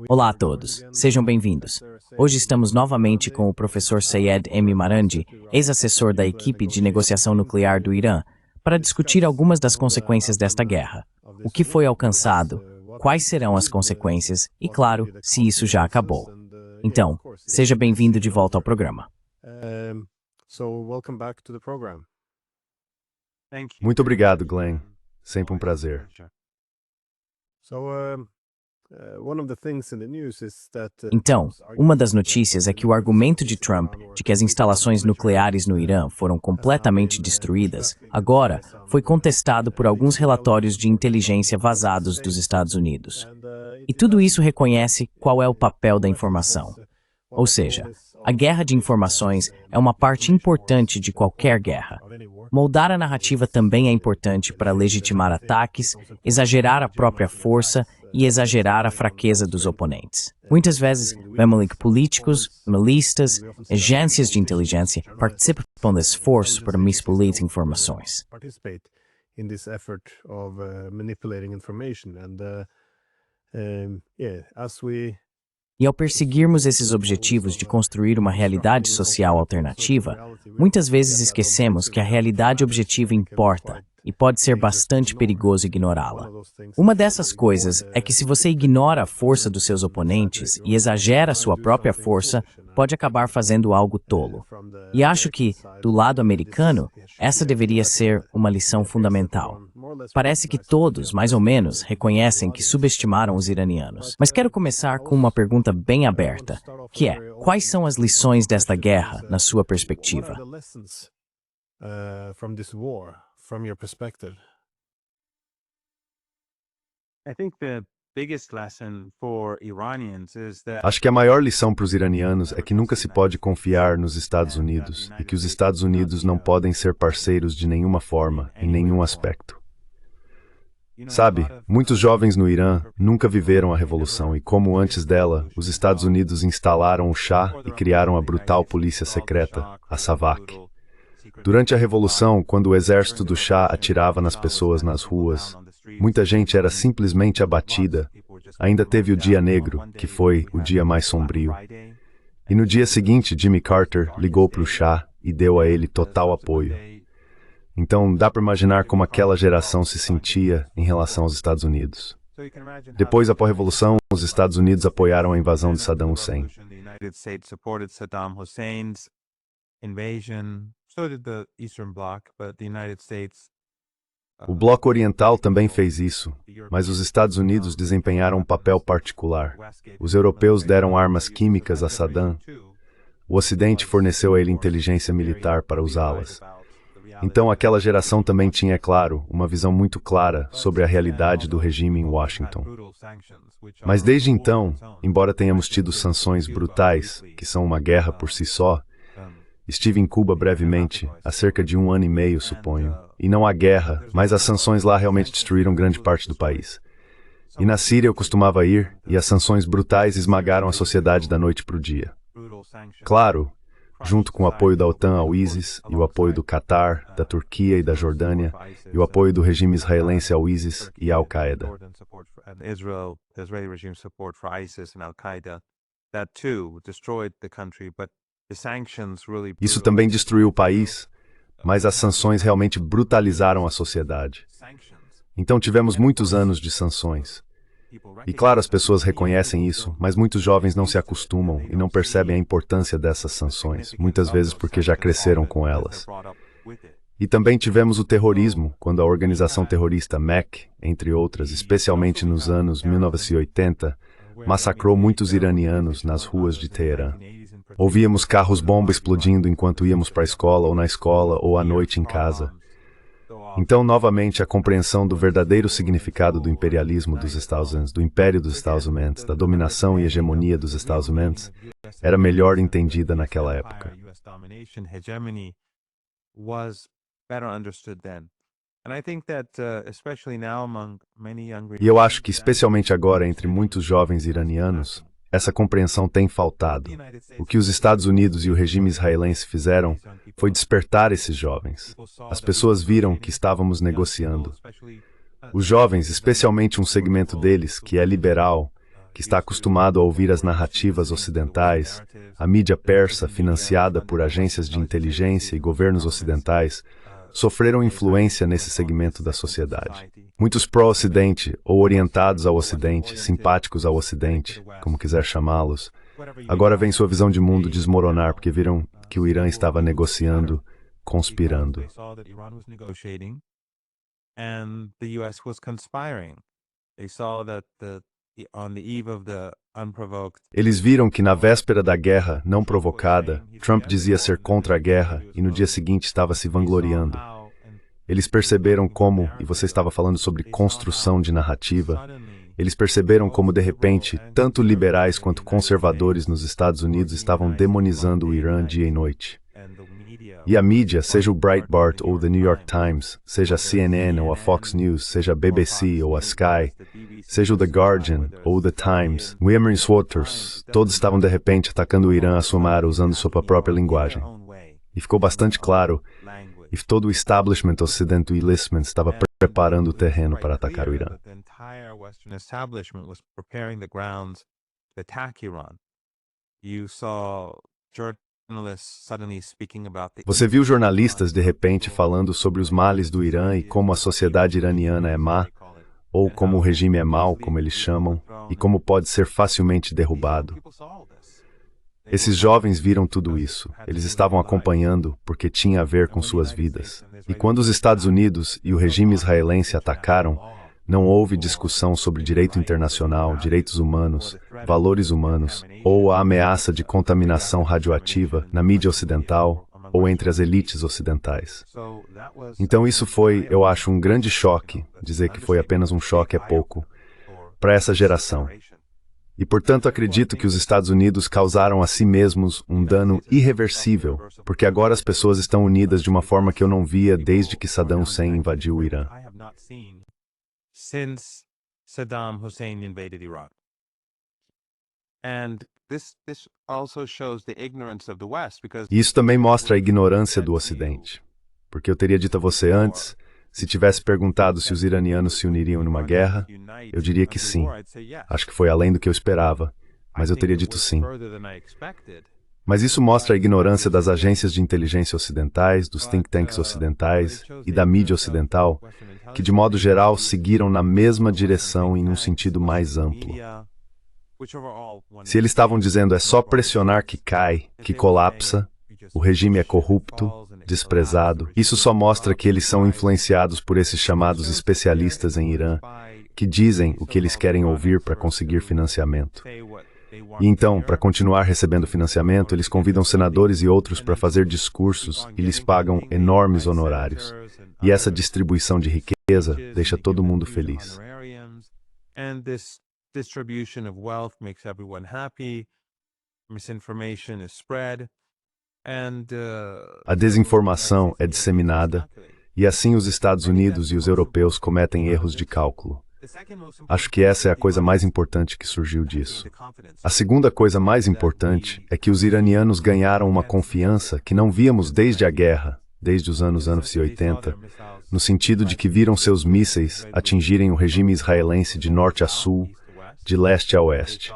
Olá a todos, sejam bem-vindos. Hoje estamos novamente com o professor Sayed M. Marandi, ex-assessor da equipe de negociação nuclear do Irã, para discutir algumas das consequências desta guerra, o que foi alcançado, quais serão as consequências e, claro, se isso já acabou. Então, seja bem-vindo de volta ao programa. Muito obrigado, Glenn. Sempre um prazer. Então, uma das notícias é que o argumento de Trump de que as instalações nucleares no Irã foram completamente destruídas, agora foi contestado por alguns relatórios de inteligência vazados dos Estados Unidos. E tudo isso reconhece qual é o papel da informação. Ou seja, a guerra de informações é uma parte importante de qualquer guerra. Moldar a narrativa também é importante para legitimar ataques, exagerar a própria força e exagerar a fraqueza dos oponentes. Muitas vezes, vemos que políticos, analistas, agências de inteligência participam desse esforço para manipular informações. E ao perseguirmos esses objetivos de construir uma realidade social alternativa, muitas vezes esquecemos que a realidade objetiva importa e pode ser bastante perigoso ignorá-la. Uma dessas coisas é que se você ignora a força dos seus oponentes e exagera sua própria força, pode acabar fazendo algo tolo. E acho que, do lado americano, essa deveria ser uma lição fundamental. Parece que todos, mais ou menos, reconhecem que subestimaram os iranianos. Mas quero começar com uma pergunta bem aberta, que é: quais são as lições desta guerra, na sua perspectiva? Acho que a maior lição para os iranianos é que nunca se pode confiar nos Estados Unidos e que os Estados Unidos não podem ser parceiros de nenhuma forma, em nenhum aspecto. Sabe, muitos jovens no Irã nunca viveram a revolução e, como antes dela, os Estados Unidos instalaram o Shah e criaram a brutal polícia secreta, a SAVAK. Durante a revolução, quando o exército do Shah atirava nas pessoas nas ruas, muita gente era simplesmente abatida. Ainda teve o Dia Negro, que foi o dia mais sombrio. E no dia seguinte, Jimmy Carter ligou para o Shah e deu a ele total apoio. Então, dá para imaginar como aquela geração se sentia em relação aos Estados Unidos. Depois, após a Revolução, os Estados Unidos apoiaram a invasão de Saddam Hussein. O Bloco Oriental também fez isso, mas os Estados Unidos desempenharam um papel particular. Os europeus deram armas químicas a Saddam. O Ocidente forneceu a ele inteligência militar para usá-las. Então, aquela geração também tinha, é claro, uma visão muito clara sobre a realidade do regime em Washington. Mas desde então, embora tenhamos tido sanções brutais, que são uma guerra por si só, estive em Cuba brevemente, há cerca de 1 ano e meio, suponho. E não há guerra, mas as sanções lá realmente destruíram grande parte do país. E na Síria eu costumava ir, e as sanções brutais esmagaram a sociedade da noite para o dia. Claro, junto com o apoio da OTAN ao ISIS, e o apoio do Catar, da Turquia e da Jordânia, e o apoio do regime israelense ao ISIS e à Al-Qaeda. Isso também destruiu o país, mas as sanções realmente brutalizaram a sociedade. Então tivemos muitos anos de sanções. E claro, as pessoas reconhecem isso, mas muitos jovens não se acostumam e não percebem a importância dessas sanções, muitas vezes porque já cresceram com elas. E também tivemos o terrorismo, quando a organização terrorista MEK, entre outras, especialmente nos anos 1980, massacrou muitos iranianos nas ruas de Teherã. Ouvíamos carros-bomba explodindo enquanto íamos para a escola ou na escola ou à noite em casa. Então, novamente, a compreensão do verdadeiro significado do imperialismo dos Estados Unidos, do império dos Estados Unidos, da dominação e hegemonia dos Estados Unidos, era melhor entendida naquela época. E eu acho que, especialmente agora, entre muitos jovens iranianos, essa compreensão tem faltado. O que os Estados Unidos e o regime israelense fizeram foi despertar esses jovens. As pessoas viram que estávamos negociando. Os jovens, especialmente um segmento deles, que é liberal, que está acostumado a ouvir as narrativas ocidentais, a mídia persa, financiada por agências de inteligência e governos ocidentais, sofreram influência nesse segmento da sociedade. Muitos pró-Ocidente, ou orientados ao Ocidente, simpáticos ao Ocidente, como quiser chamá-los, agora veem sua visão de mundo desmoronar porque viram que o Irã estava negociando, conspirando. Eles viram que na véspera da guerra não provocada, Trump dizia ser contra a guerra e no dia seguinte estava se vangloriando. Eles perceberam como, e você estava falando sobre construção de narrativa, eles perceberam como, de repente, tanto liberais quanto conservadores nos Estados Unidos estavam demonizando o Irã dia e noite. E a mídia, seja o Breitbart ou o The New York Times, seja a CNN ou a Fox News, seja a BBC ou a Sky, seja o The Guardian ou o The Times, o Emerson Waters, todos estavam de repente atacando o Irã a sua maneira usando sua própria linguagem. E ficou bastante claro, e todo o establishment ocidentalista estava preparando o terreno para atacar o Irã. Você viu jornalistas de repente falando sobre os males do Irã e como a sociedade iraniana é má, ou como o regime é mau, como eles chamam, e como pode ser facilmente derrubado. Esses jovens viram tudo isso. Eles estavam acompanhando porque tinha a ver com suas vidas. E quando os Estados Unidos e o regime israelense atacaram, não houve discussão sobre direito internacional, direitos humanos, valores humanos, ou a ameaça de contaminação radioativa na mídia ocidental ou entre as elites ocidentais. Então isso foi, eu acho, um grande choque, dizer que foi apenas um choque é pouco, para essa geração. E, portanto, acredito que os Estados Unidos causaram a si mesmos um dano irreversível, porque agora as pessoas estão unidas de uma forma que eu não via desde que Saddam Hussein invadiu o Irã. Since Saddam Hussein invaded Iraq. And this also shows the ignorance of the West, because E isso também mostra a ignorância do Ocidente. Porque eu teria dito a você antes, se tivesse perguntado se os iranianos se uniriam numa guerra, eu diria que sim. Acho que foi além do que eu esperava, mas eu teria dito sim. Mas isso mostra a ignorância das agências de inteligência ocidentais, dos think tanks ocidentais e da mídia ocidental, que de modo geral seguiram na mesma direção em um sentido mais amplo. Se eles estavam dizendo é só pressionar que cai, que colapsa, o regime é corrupto, desprezado, isso só mostra que eles são influenciados por esses chamados especialistas em Irã, que dizem o que eles querem ouvir para conseguir financiamento. E então, para continuar recebendo financiamento, eles convidam senadores e outros para fazer discursos e lhes pagam enormes honorários. E essa distribuição de riqueza deixa todo mundo feliz. A desinformação é disseminada e assim os Estados Unidos e os europeus cometem erros de cálculo. Acho que essa é a coisa mais importante que surgiu disso. A segunda coisa mais importante é que os iranianos ganharam uma confiança que não víamos desde a guerra, desde os anos 80, no sentido de que viram seus mísseis atingirem o regime israelense de norte a sul, de leste a oeste.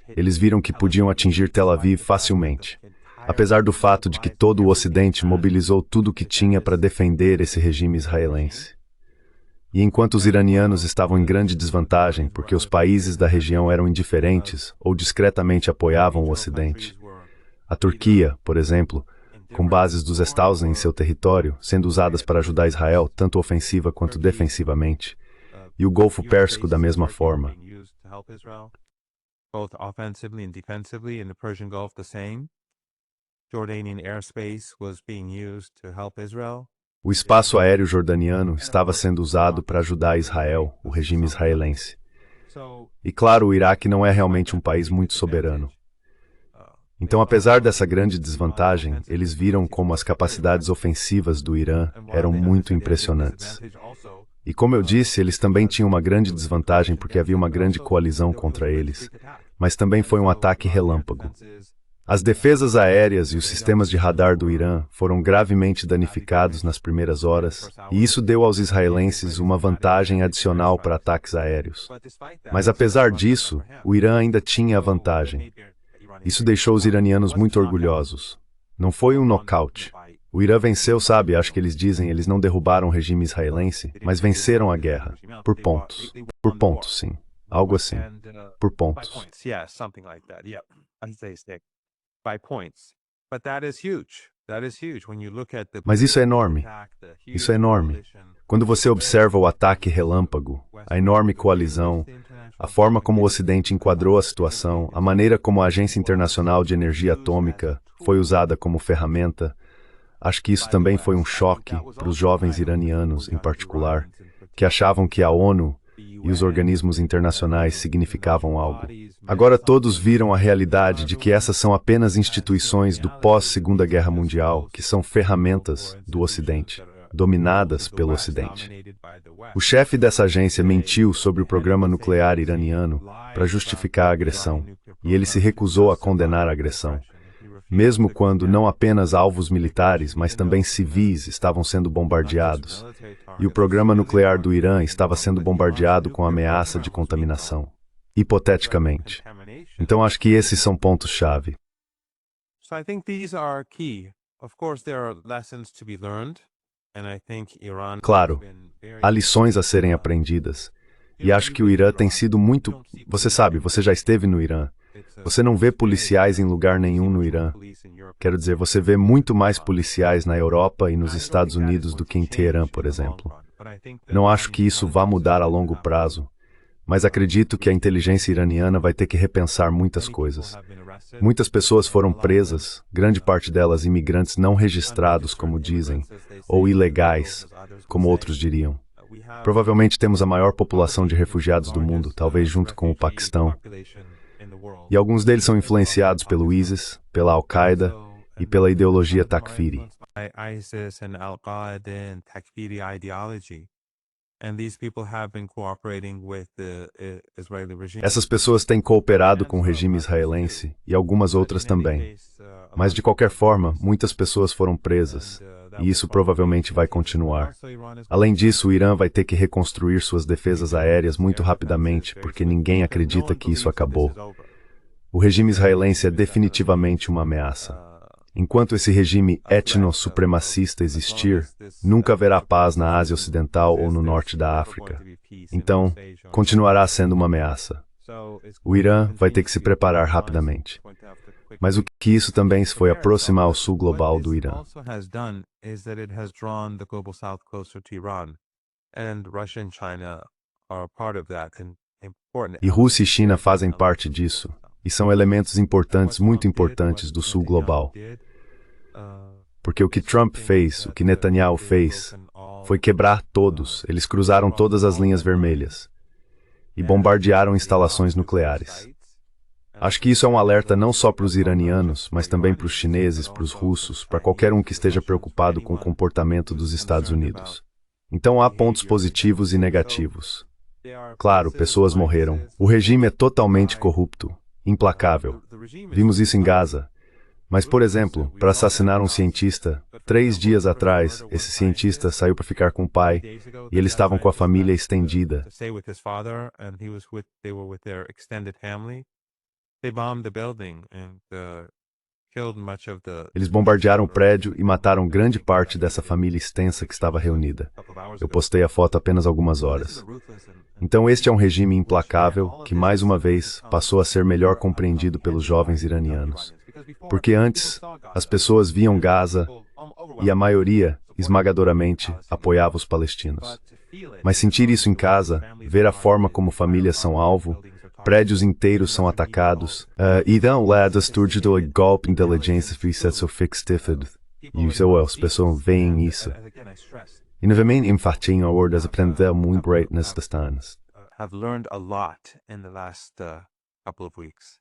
Eles viram que podiam atingir Tel Aviv facilmente, apesar do fato de que todo o Ocidente mobilizou tudo o que tinha para defender esse regime israelense. E enquanto os iranianos estavam em grande desvantagem porque os países da região eram indiferentes ou discretamente apoiavam o Ocidente, a Turquia, por exemplo, com bases dos Estausen em seu território, sendo usadas para ajudar Israel tanto ofensiva quanto defensivamente, e o Golfo Pérsico da mesma forma. O espaço aéreo jordaniano estava sendo usado para ajudar Israel, o regime israelense. E claro, o Iraque não é realmente um país muito soberano. Então, apesar dessa grande desvantagem, eles viram como as capacidades ofensivas do Irã eram muito impressionantes. E como eu disse, eles também tinham uma grande desvantagem porque havia uma grande coalizão contra eles, mas também foi um ataque relâmpago. As defesas aéreas e os sistemas de radar do Irã foram gravemente danificados nas primeiras horas, e isso deu aos israelenses uma vantagem adicional para ataques aéreos. Mas apesar disso, o Irã ainda tinha a vantagem. Isso deixou os iranianos muito orgulhosos. Não foi um nocaute. O Irã venceu, sabe? Acho que eles dizem, eles não derrubaram o regime israelense, mas venceram a guerra. Por pontos. Por pontos, sim. Algo assim. Por pontos. Mas isso é enorme. Isso é enorme. Quando você observa o ataque relâmpago, a enorme coalizão, a forma como o Ocidente enquadrou a situação, a maneira como a Agência Internacional de Energia Atômica foi usada como ferramenta, acho que isso também foi um choque para os jovens iranianos, em particular, que achavam que a ONU e os organismos internacionais significavam algo. Agora todos viram a realidade de que essas são apenas instituições do pós-Segunda Guerra Mundial, que são ferramentas do Ocidente, dominadas pelo Ocidente. O chefe dessa agência mentiu sobre o programa nuclear iraniano para justificar a agressão, e ele se recusou a condenar a agressão. Mesmo quando não apenas alvos militares, mas também civis estavam sendo bombardeados, e o programa nuclear do Irã estava sendo bombardeado com ameaça de contaminação, hipoteticamente. Então acho que esses são pontos-chave. Claro, há lições a serem aprendidas, e acho que o Irã tem sido muito... Você sabe, você já esteve no Irã. Você não vê policiais em lugar nenhum no Irã. Quero dizer, você vê muito mais policiais na Europa e nos Estados Unidos do que em Teherã, por exemplo. Não acho que isso vá mudar a longo prazo, mas acredito que a inteligência iraniana vai ter que repensar muitas coisas. Muitas pessoas foram presas, grande parte delas imigrantes não registrados, como dizem, ou ilegais, como outros diriam. Provavelmente temos a maior população de refugiados do mundo, talvez junto com o Paquistão. E alguns deles são influenciados pelo ISIS, pela Al-Qaeda e pela ideologia Takfiri. Essas pessoas têm cooperado com o regime israelense e algumas outras também. Mas, de qualquer forma, muitas pessoas foram presas, e isso provavelmente vai continuar. Além disso, o Irã vai ter que reconstruir suas defesas aéreas muito rapidamente, porque ninguém acredita que isso acabou. O regime israelense é definitivamente uma ameaça. Enquanto esse regime etno-supremacista existir, nunca haverá paz na Ásia Ocidental ou no norte da África. Então, continuará sendo uma ameaça. O Irã vai ter que se preparar rapidamente. Mas o que isso também foi aproximar o sul global do Irã. E Rússia e China fazem parte disso, e são elementos importantes, muito importantes do sul global. Porque o que Trump fez, o que Netanyahu fez, foi quebrar todos, eles cruzaram todas as linhas vermelhas e bombardearam instalações nucleares. Acho que isso é um alerta não só para os iranianos, mas também para os chineses, para os russos, para qualquer um que esteja preocupado com o comportamento dos Estados Unidos. Então há pontos positivos e negativos. Claro, pessoas morreram. O regime é totalmente corrupto, implacável. Vimos isso em Gaza. Mas, por exemplo, para assassinar um cientista, 3 dias atrás, esse cientista saiu para ficar com o pai e eles estavam com a família estendida. Eles bombardearam o prédio e mataram grande parte dessa família extensa que estava reunida. Eu postei a foto há apenas algumas horas. Então este é um regime implacável que, mais uma vez, passou a ser melhor compreendido pelos jovens iranianos. Porque antes, as pessoas viam Gaza e a maioria, esmagadoramente, apoiava os palestinos. Mas sentir isso em casa, ver a forma como famílias são alvo, prédios inteiros são atacados, então lá das turdes do golpe inteligência fixed-stifted. E as pessoas veem isso. E novamente enfatinho a ordem aprender muito greatness das tanas. Have learned a lot in the last couple of weeks.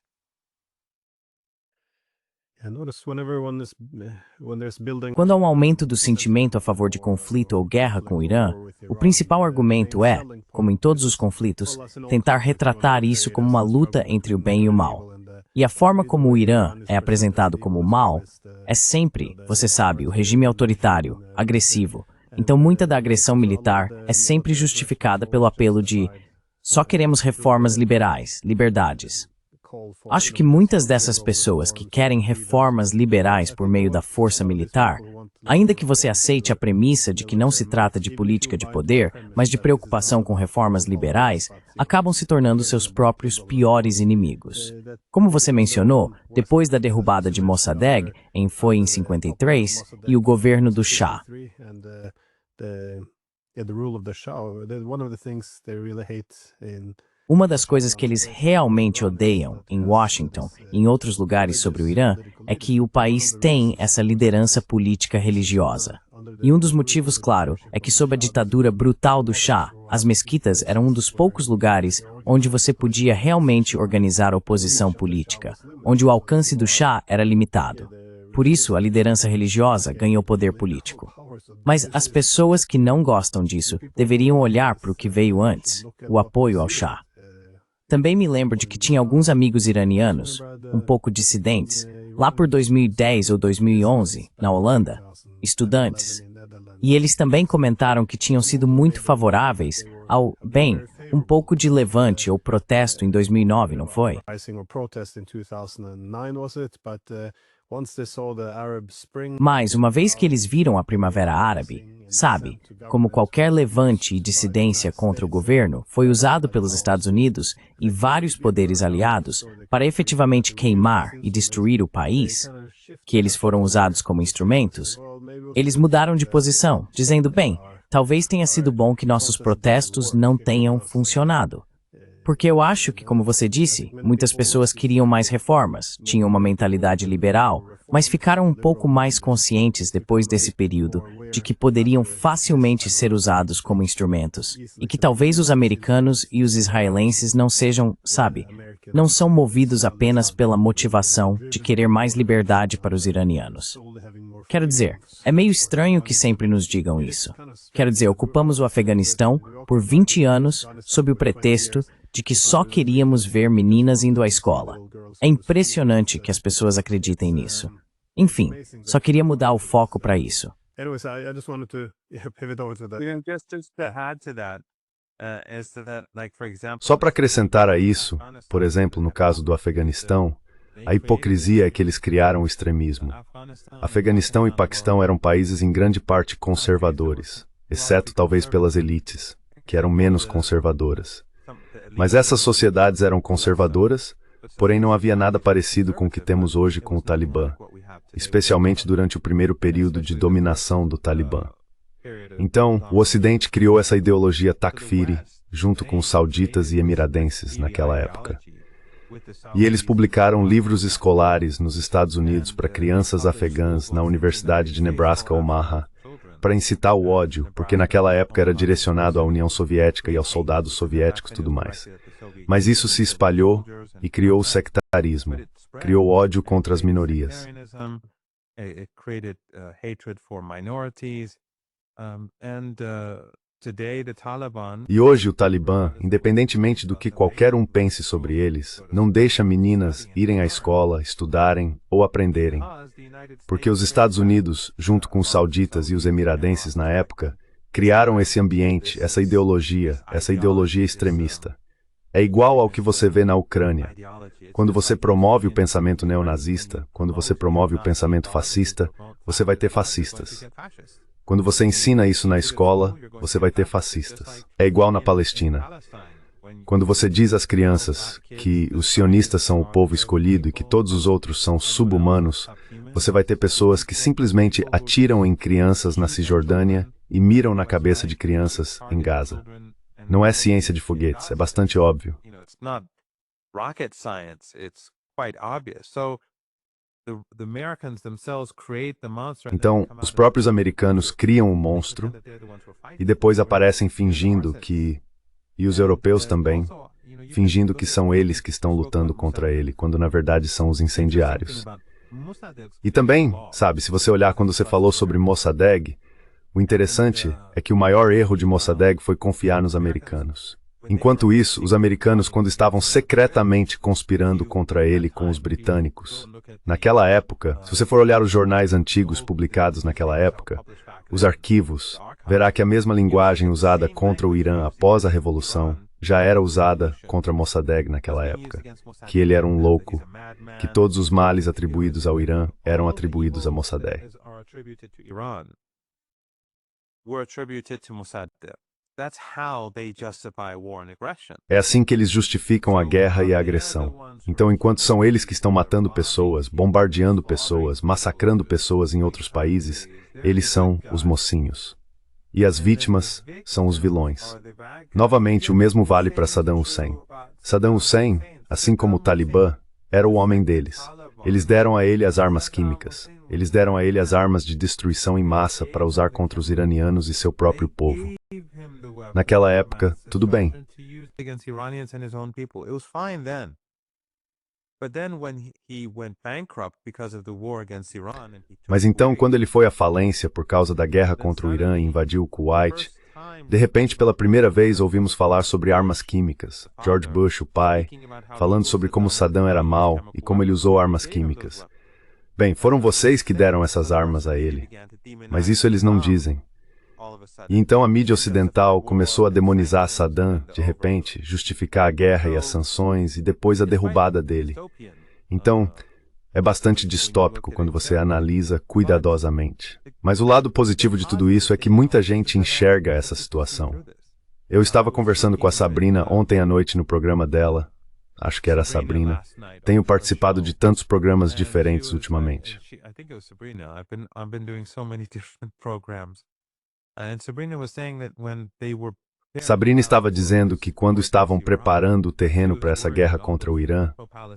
Quando há um aumento do sentimento a favor de conflito ou guerra com o Irã, o principal argumento é, como em todos os conflitos, tentar retratar isso como uma luta entre o bem e o mal. E a forma como o Irã é apresentado como mal é sempre, você sabe, o regime autoritário, agressivo. Então muita da agressão militar é sempre justificada pelo apelo de só queremos reformas liberais, liberdades. Acho que muitas dessas pessoas que querem reformas liberais por meio da força militar, ainda que você aceite a premissa de que não se trata de política de poder, mas de preocupação com reformas liberais, acabam se tornando seus próprios piores inimigos. Como você mencionou, depois da derrubada de Mossadegh, foi em 53, e o governo do Shah. Uma das coisas que eles realmente odeiam em Washington e em outros lugares sobre o Irã é que o país tem essa liderança política religiosa. E um dos motivos, claro, é que sob a ditadura brutal do Shah, as mesquitas eram um dos poucos lugares onde você podia realmente organizar oposição política, onde o alcance do Shah era limitado. Por isso, a liderança religiosa ganhou poder político. Mas as pessoas que não gostam disso deveriam olhar para o que veio antes, o apoio ao Shah. Também me lembro de que tinha alguns amigos iranianos, um pouco dissidentes, lá por 2010 ou 2011, na Holanda, estudantes. E eles também comentaram que tinham sido muito favoráveis ao, bem, um pouco de levante ou protesto em 2009, não foi? Mas, uma vez que eles viram a Primavera Árabe, sabe, como qualquer levante e dissidência contra o governo, foi usado pelos Estados Unidos e vários poderes aliados para efetivamente queimar e destruir o país, que eles foram usados como instrumentos, eles mudaram de posição, dizendo, bem, talvez tenha sido bom que nossos protestos não tenham funcionado. Porque eu acho que, como você disse, muitas pessoas queriam mais reformas, tinham uma mentalidade liberal, mas ficaram um pouco mais conscientes depois desse período de que poderiam facilmente ser usados como instrumentos, e que talvez os americanos e os israelenses não sejam, sabe, não são movidos apenas pela motivação de querer mais liberdade para os iranianos. Quero dizer, é meio estranho que sempre nos digam isso. Quero dizer, ocupamos o Afeganistão por 20 anos sob o pretexto de que só queríamos ver meninas indo à escola. É impressionante que as pessoas acreditem nisso. Enfim, só queria mudar o foco para isso. Só para acrescentar a isso, por exemplo, no caso do Afeganistão, a hipocrisia é que eles criaram o extremismo. Afeganistão e Paquistão eram países em grande parte conservadores, exceto talvez pelas elites, que eram menos conservadoras. Mas essas sociedades eram conservadoras, porém não havia nada parecido com o que temos hoje com o Talibã, especialmente durante o primeiro período de dominação do Talibã. Então, o Ocidente criou essa ideologia Takfiri, junto com os sauditas e emiradenses naquela época. E eles publicaram livros escolares nos Estados Unidos para crianças afegãs na Universidade de Nebraska-Omaha, para incitar o ódio, porque naquela época era direcionado à União Soviética e aos soldados soviéticos e tudo mais. Mas isso se espalhou e criou o sectarismo, criou ódio contra as minorias. E hoje o Talibã, independentemente do que qualquer um pense sobre eles, não deixa meninas irem à escola, estudarem ou aprenderem. Porque os Estados Unidos, junto com os sauditas e os emiradenses na época, criaram esse ambiente, essa ideologia extremista. É igual ao que você vê na Ucrânia. Quando você promove o pensamento neonazista, quando você promove o pensamento fascista, você vai ter fascistas. Quando você ensina isso na escola, você vai ter fascistas. É igual na Palestina. Quando você diz às crianças que os sionistas são o povo escolhido e que todos os outros são sub-humanos, você vai ter pessoas que simplesmente atiram em crianças na Cisjordânia e miram na cabeça de crianças em Gaza. Não é ciência de foguetes, é bastante óbvio. Então, os próprios americanos criam um monstro e depois aparecem fingindo que... E os europeus também, fingindo que são eles que estão lutando contra ele, quando na verdade são os incendiários. E também, sabe, se você olhar quando você falou sobre Mossadegh, o interessante é que o maior erro de Mossadegh foi confiar nos americanos. Enquanto isso, os americanos, quando estavam secretamente conspirando contra ele com os britânicos, naquela época, se você for olhar os jornais antigos publicados naquela época, os arquivos, verá que a mesma linguagem usada contra o Irã após a Revolução já era usada contra Mossadegh naquela época, que ele era um louco, que todos os males atribuídos ao Irã eram atribuídos a Mossadegh. É assim que eles justificam a guerra e a agressão. Então, enquanto são eles que estão matando pessoas, bombardeando pessoas, massacrando pessoas em outros países, eles são os mocinhos. E as vítimas são os vilões. Novamente, o mesmo vale para Saddam Hussein. Saddam Hussein, assim como o Talibã, era o homem deles. Eles deram a ele as armas químicas. Eles deram a ele as armas de destruição em massa para usar contra os iranianos e seu próprio povo. Naquela época, tudo bem. Mas então, quando ele foi à falência por causa da guerra contra o Irã e invadiu o Kuwait, de repente, pela primeira vez, ouvimos falar sobre armas químicas. George Bush, o pai, falando sobre como Saddam era mau e como ele usou armas químicas. Bem, foram vocês que deram essas armas a ele. Mas isso eles não dizem. E então a mídia ocidental começou a demonizar Saddam, de repente, justificar a guerra e as sanções e depois a derrubada dele. Então, é bastante distópico quando você analisa cuidadosamente. Mas o lado positivo de tudo isso é que muita gente enxerga essa situação. Eu estava conversando com a Sabrina ontem à noite no programa dela. Acho que era a Sabrina. Tenho participado de tantos programas diferentes ultimamente. Sabrina estava dizendo que quando estavam preparando o terreno para essa guerra contra o Irã,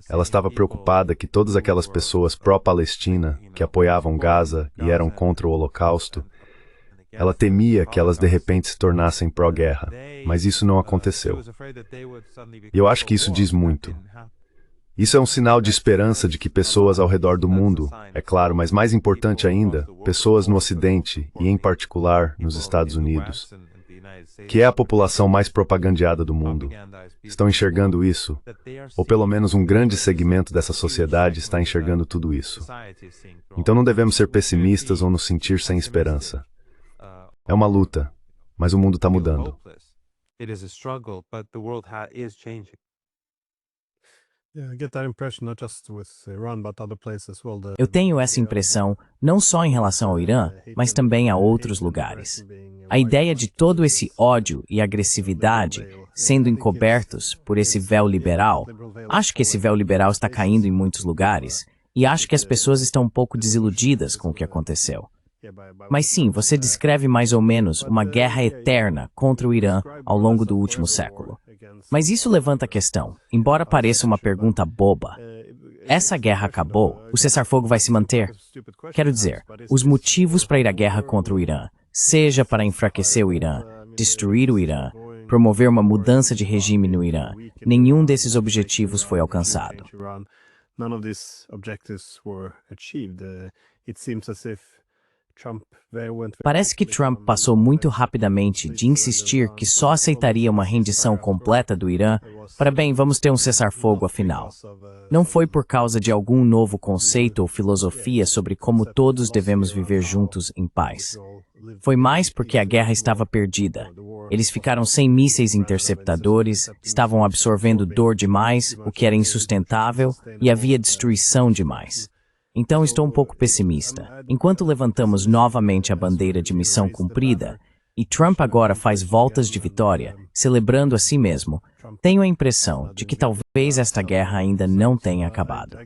ela estava preocupada que todas aquelas pessoas pró-Palestina, que apoiavam Gaza e eram contra o Holocausto, ela temia que elas de repente se tornassem pró-guerra, mas isso não aconteceu. E eu acho que isso diz muito. Isso é um sinal de esperança de que pessoas ao redor do mundo, é claro, mas mais importante ainda, pessoas no Ocidente e em particular nos Estados Unidos, que é a população mais propagandeada do mundo, estão enxergando isso, ou pelo menos um grande segmento dessa sociedade está enxergando tudo isso. Então não devemos ser pessimistas ou nos sentir sem esperança. É uma luta, mas o mundo está mudando. Eu tenho essa impressão não só em relação ao Irã, mas também a outros lugares. A ideia de todo esse ódio e agressividade sendo encobertos por esse véu liberal, acho que esse véu liberal está caindo em muitos lugares, e acho que as pessoas estão um pouco desiludidas com o que aconteceu. Mas sim, você descreve mais ou menos uma guerra eterna contra o Irã ao longo do último século. Mas isso levanta a questão, embora pareça uma pergunta boba. Essa guerra acabou? O cessar-fogo vai se manter? Quero dizer, os motivos para ir à guerra contra o Irã, seja para enfraquecer o Irã, destruir o Irã, promover uma mudança de regime no Irã, nenhum desses objetivos foi alcançado. Parece que Trump passou muito rapidamente de insistir que só aceitaria uma rendição completa do Irã para, bem, vamos ter um cessar-fogo afinal. Não foi por causa de algum novo conceito ou filosofia sobre como todos devemos viver juntos em paz. Foi mais porque a guerra estava perdida. Eles ficaram sem mísseis interceptadores, estavam absorvendo dor demais, o que era insustentável, e havia destruição demais. Então estou um pouco pessimista. Enquanto levantamos novamente a bandeira de missão cumprida, e Trump agora faz voltas de vitória, celebrando a si mesmo, tenho a impressão de que talvez esta guerra ainda não tenha acabado.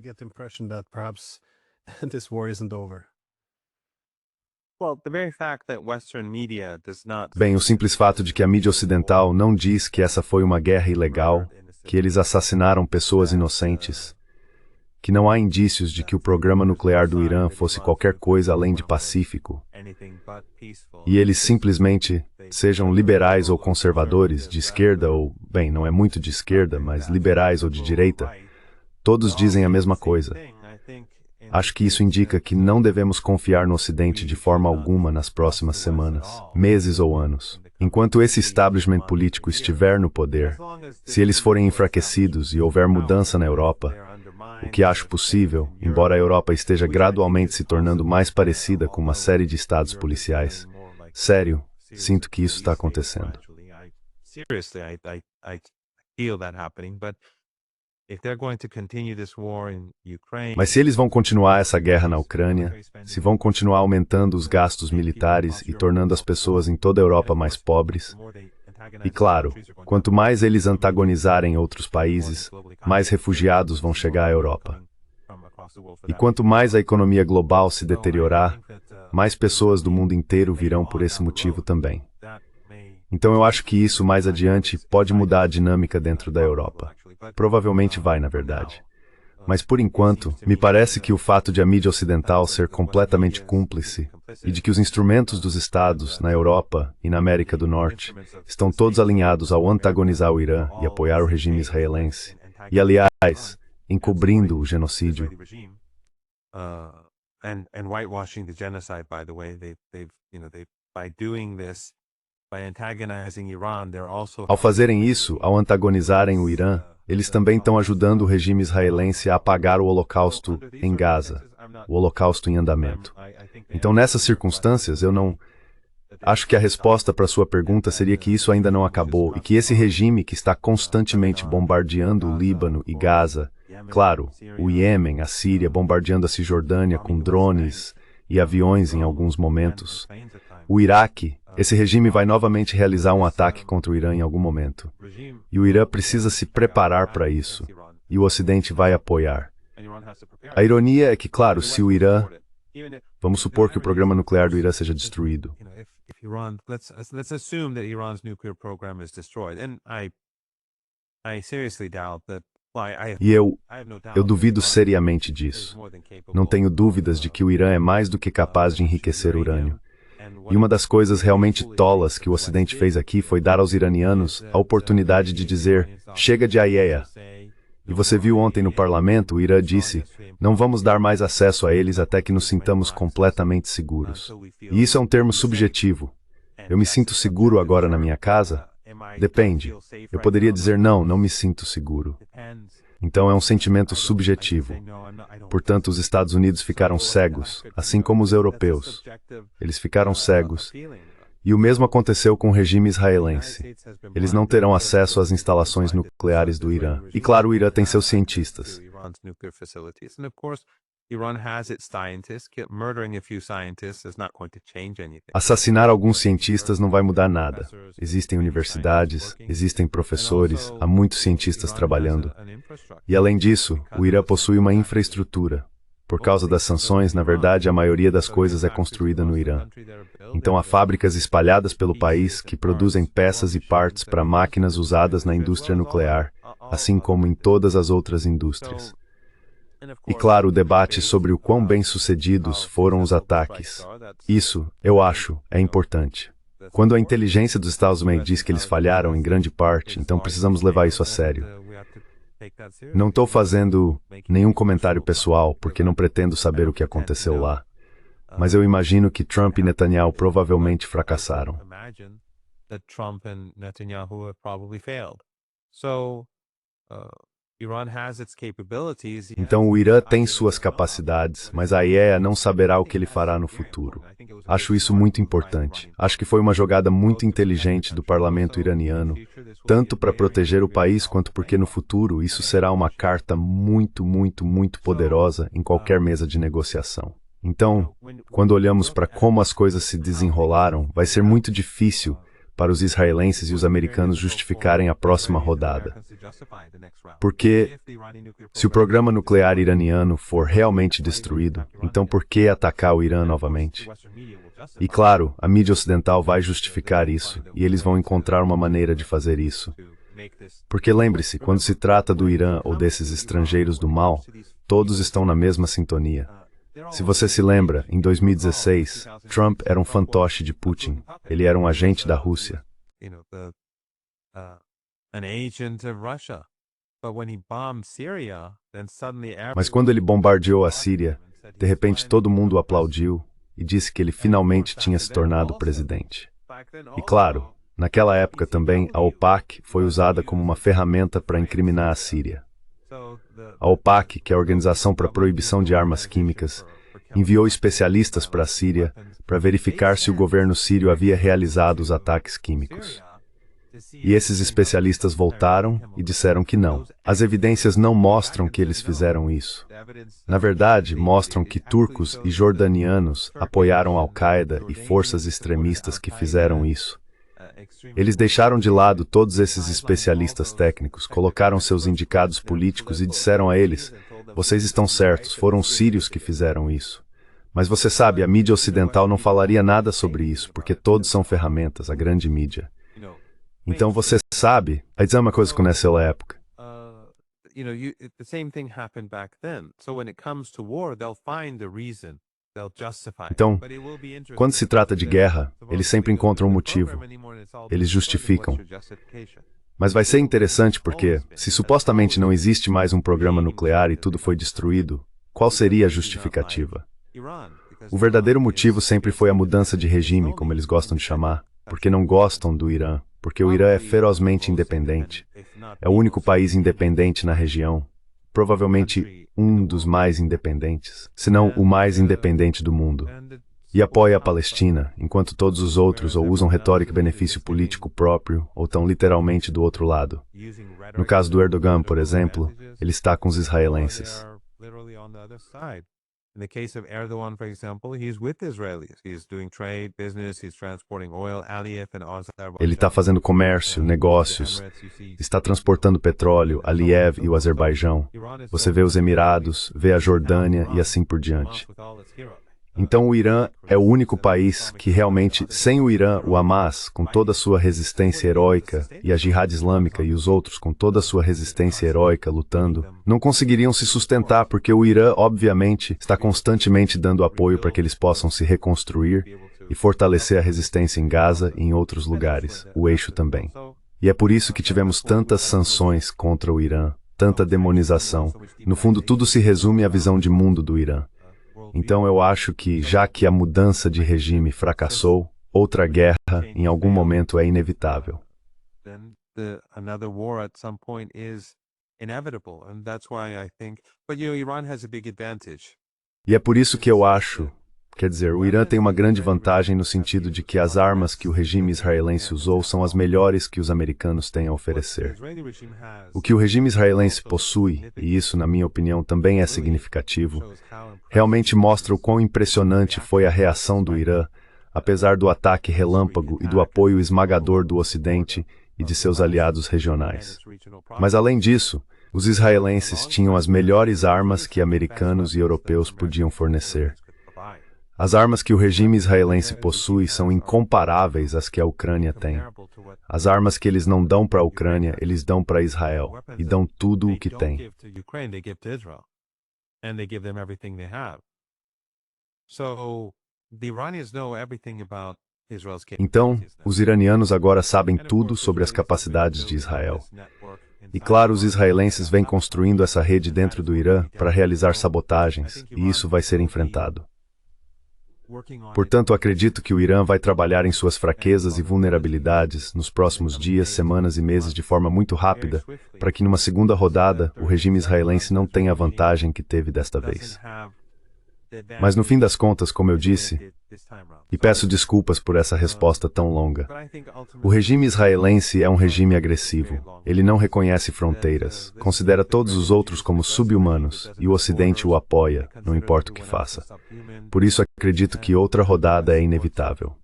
Bem, o simples fato de que a mídia ocidental não diz que essa foi uma guerra ilegal, que eles assassinaram pessoas inocentes, que não há indícios de que o programa nuclear do Irã fosse qualquer coisa além de pacífico, e eles simplesmente sejam liberais ou conservadores, de esquerda ou, bem, não é muito de esquerda, mas liberais ou de direita, todos dizem a mesma coisa. Acho que isso indica que não devemos confiar no Ocidente de forma alguma nas próximas semanas, meses ou anos. Enquanto esse establishment político estiver no poder, se eles forem enfraquecidos e houver mudança na Europa, o que acho possível, embora a Europa esteja gradualmente se tornando mais parecida com uma série de estados policiais, sério, sinto que isso está acontecendo. Mas se eles vão continuar essa guerra na Ucrânia, se vão continuar aumentando os gastos militares e tornando as pessoas em toda a Europa mais pobres, e claro, quanto mais eles antagonizarem outros países, mais refugiados vão chegar à Europa. E quanto mais a economia global se deteriorar, mais pessoas do mundo inteiro virão por esse motivo também. Então eu acho que isso mais adiante pode mudar a dinâmica dentro da Europa. Provavelmente vai, na verdade. Mas por enquanto, me parece que o fato de a mídia ocidental ser completamente cúmplice e de que os instrumentos dos Estados, na Europa e na América do Norte, estão todos alinhados ao antagonizar o Irã e apoiar o regime israelense, e aliás, encobrindo o genocídio. Ao fazerem isso, ao antagonizarem o Irã, eles também estão ajudando o regime israelense a apagar o Holocausto em Gaza, o Holocausto em andamento. Então, nessas circunstâncias, eu não... Acho que a resposta para sua pergunta seria que isso ainda não acabou e que esse regime que está constantemente bombardeando o Líbano e Gaza, claro, o Iêmen, a Síria, bombardeando a Cisjordânia com drones e aviões em alguns momentos, o Iraque, esse regime vai novamente realizar um ataque contra o Irã em algum momento. E o Irã precisa se preparar para isso. E o Ocidente vai apoiar. A ironia é que, claro, se o Irã... Vamos supor que o programa nuclear do Irã seja destruído. E eu duvido seriamente disso. Não tenho dúvidas de que o Irã é mais do que capaz de enriquecer urânio. E uma das coisas realmente tolas que o Ocidente fez aqui foi dar aos iranianos a oportunidade de dizer, chega de IAEA. E você viu ontem no parlamento, o Irã disse, não vamos dar mais acesso a eles até que nos sintamos completamente seguros. E isso é um termo subjetivo. Eu me sinto seguro agora na minha casa? Depende. Eu poderia dizer não me sinto seguro. Então é um sentimento subjetivo. Portanto, os Estados Unidos ficaram cegos, assim como os europeus. Eles ficaram cegos. E o mesmo aconteceu com o regime israelense. Eles não terão acesso às instalações nucleares do Irã. E claro, o Irã tem seus cientistas. Assassinar alguns cientistas não vai mudar nada. Existem universidades, existem professores, há muitos cientistas trabalhando. E além disso, o Irã possui uma infraestrutura. Por causa das sanções, na verdade, a maioria das coisas é construída no Irã. Então há fábricas espalhadas pelo país que produzem peças e partes para máquinas usadas na indústria nuclear, assim como em todas as outras indústrias. E claro, o debate sobre o quão bem-sucedidos foram os ataques. Isso, eu acho, é importante. Quando a inteligência dos Estados Unidos diz que eles falharam em grande parte, então precisamos levar isso a sério. Não estou fazendo nenhum comentário pessoal, porque não pretendo saber o que aconteceu lá. Mas eu imagino que Trump e Netanyahu provavelmente fracassaram. Então o Irã tem suas capacidades, mas a IAEA não saberá o que ele fará no futuro. Acho isso muito importante. Acho que foi uma jogada muito inteligente do parlamento iraniano, tanto para proteger o país quanto porque no futuro isso será uma carta muito poderosa em qualquer mesa de negociação. Então, quando olhamos para como as coisas se desenrolaram, vai ser muito difícil para os israelenses e os americanos justificarem a próxima rodada. Porque, se o programa nuclear iraniano for realmente destruído, então por que atacar o Irã novamente? E claro, a mídia ocidental vai justificar isso, e eles vão encontrar uma maneira de fazer isso. Porque lembre-se, quando se trata do Irã ou desses estrangeiros do mal, todos estão na mesma sintonia. Se você se lembra, em 2016, Trump era um fantoche de Putin. Ele era um agente da Rússia. Mas quando ele bombardeou a Síria, de repente todo mundo aplaudiu e disse que ele finalmente tinha se tornado presidente. E claro, Naquela época também, a OPAC foi usada como uma ferramenta para incriminar a Síria. A OPAC, que é a Organização para a Proibição de Armas Químicas, enviou especialistas para a Síria para verificar se o governo sírio havia realizado os ataques químicos. E esses especialistas voltaram e disseram que não. As evidências não mostram que eles fizeram isso. Na verdade, mostram que turcos e jordanianos apoiaram Al-Qaeda e forças extremistas que fizeram isso. Eles deixaram de lado todos esses especialistas técnicos, colocaram seus indicados políticos e disseram a eles: vocês estão certos, foram os sírios que fizeram isso. Mas você sabe, a mídia ocidental não falaria nada sobre isso, porque todos são ferramentas, a grande mídia. Então você sabe, vai dizer uma coisa que naquela época. The same thing happened back then. So when it comes to war, they'll find the reason. Então, quando se trata de guerra, eles sempre encontram um motivo. Eles justificam. Mas vai ser interessante porque, se supostamente não existe mais um programa nuclear e tudo foi destruído, qual seria a justificativa? O verdadeiro motivo sempre foi a mudança de regime, como eles gostam de chamar, porque não gostam do Irã, porque o Irã é ferozmente independente. É o único país independente na região, provavelmente um dos mais independentes, se não o mais independente do mundo. E apoia a Palestina, enquanto todos os outros ou usam retórica e benefício político próprio, ou estão literalmente do outro lado. No caso do Erdogan, por exemplo, ele está com os israelenses. In the case of Erdogan, for example, he's with Israelis. He's doing trade, business, he's transporting oil, Aliyev and Azerbaijan. Ele está fazendo comércio, negócios, está transportando petróleo, Aliyev e o Azerbaijão. Você vê os Emirados, vê a Jordânia e assim por diante. Então o Irã é o único país que realmente, sem o Irã, o Hamas, com toda a sua resistência heróica, e a Jihad Islâmica e os outros com toda a sua resistência heróica lutando, não conseguiriam se sustentar porque o Irã, obviamente, está constantemente dando apoio para que eles possam se reconstruir e fortalecer a resistência em Gaza e em outros lugares, o eixo também. E é por isso que tivemos tantas sanções contra o Irã, tanta demonização. No fundo, tudo se resume à visão de mundo do Irã. Então eu acho que, já que a mudança de regime fracassou, outra guerra, em algum momento, é inevitável. E é por isso que eu acho, quer dizer, o Irã tem uma grande vantagem no sentido de que as armas que o regime israelense usou são as melhores que os americanos têm a oferecer. O que o regime israelense possui, e isso, na minha opinião, também é significativo, realmente mostra o quão impressionante foi a reação do Irã, apesar do ataque relâmpago e do apoio esmagador do Ocidente e de seus aliados regionais. Mas, além disso, os israelenses tinham as melhores armas que americanos e europeus podiam fornecer. As armas que o regime israelense possui são incomparáveis às que a Ucrânia tem. As armas que eles não dão para a Ucrânia, eles dão para Israel, e dão tudo o que tem. Então, os iranianos agora sabem tudo sobre as capacidades de Israel. E claro, os israelenses vêm construindo essa rede dentro do Irã para realizar sabotagens, e isso vai ser enfrentado. Portanto, acredito que o Irã vai trabalhar em suas fraquezas e vulnerabilidades nos próximos dias, semanas e meses de forma muito rápida, para que numa segunda rodada o regime israelense não tenha a vantagem que teve desta vez. Mas no fim das contas, como eu disse, e peço desculpas por essa resposta tão longa, o regime israelense é um regime agressivo. Ele não reconhece fronteiras, considera todos os outros como sub-humanos, e o Ocidente o apoia, não importa o que faça. Por isso acredito que outra rodada é inevitável.